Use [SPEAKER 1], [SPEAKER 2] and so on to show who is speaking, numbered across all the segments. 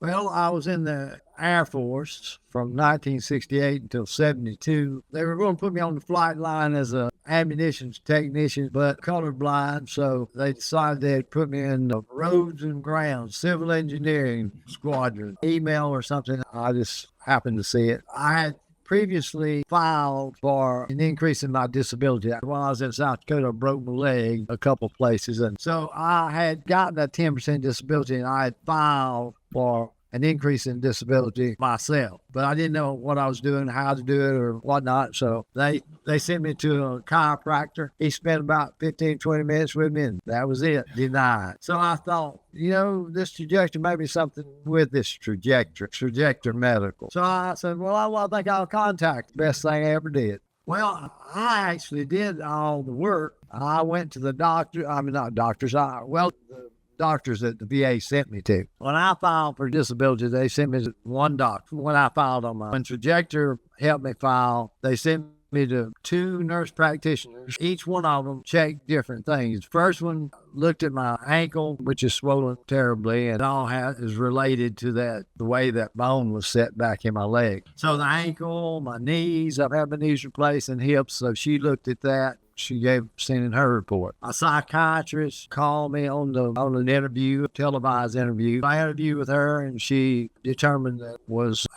[SPEAKER 1] Well, I was in the Air Force from 1968 until 72. They were going to put me on the flight line as a ammunition technician, but colorblind, so they decided they'd put me in the roads and grounds, civil engineering squadron, email or something. I just happened to see it. I had previously filed for an increase in my disability. While I was in South Dakota, I broke my leg a couple places. And so I had gotten a 10% disability and I had filed for an increase in disability myself. But I didn't know what I was doing, how to do it or whatnot. So they sent me to a chiropractor. He spent about 15, 20 minutes with me and that was it, denied. So I thought, this trajectory, maybe something with this Trajector Medical. So I said, well, I think I'll contact the best thing I ever did. Well, I actually did all the work. I went to the doctor, the doctors that the VA sent me to. When I filed for disability, they sent me to one doctor. When I filed on when Trajector helped me file, they sent me to two nurse practitioners. Each one of them checked different things. First one looked at my ankle, which is swollen terribly, and all is related to the way that bone was set back in my leg. So the ankle, my knees, I've had my knees replaced, and hips. So she looked at that. She sent in her report. A psychiatrist called me on an interview, televised interview. I interviewed with her, and she determined that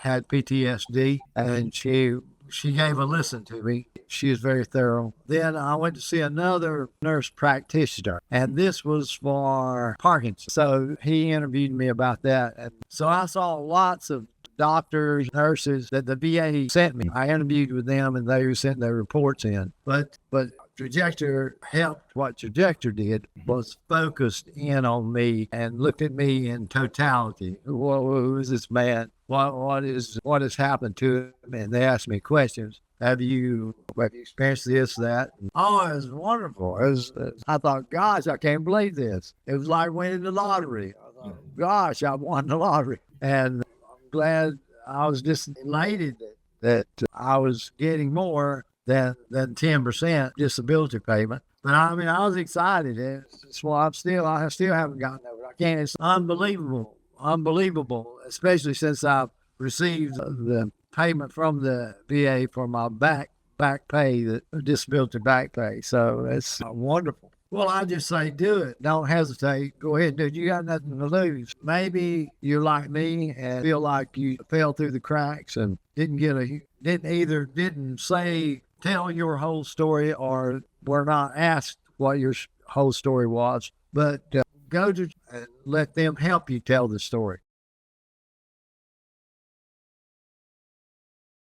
[SPEAKER 1] had PTSD, and she gave a listen to me. She was very thorough. Then I went to see another nurse practitioner, and this was for Parkinson's. So he interviewed me about that. And so I saw lots of doctors, nurses that the VA sent me. I interviewed with them, and they sent their reports in. But Trajector helped. What Trajector did was focused in on me and looked at me in totality. Who is this man? What has happened to him? And they asked me questions. Have you experienced this, that? Oh, it was wonderful. I thought, gosh, I can't believe this. It was like winning the lottery. I thought, gosh, I won the lottery. And I'm glad. I was just elated that I was getting more than 10% disability payment. But I was excited. It's why I still haven't gotten over it. I can't. It's unbelievable, especially since I've received the payment from the VA for my back pay, the disability back pay. So it's wonderful. Well, I just say do it. Don't hesitate. Go ahead and do it. You got nothing to lose. Maybe you're like me and feel like you fell through the cracks and didn't tell your whole story or were not asked what your whole story was. But go to and let them help you tell the story.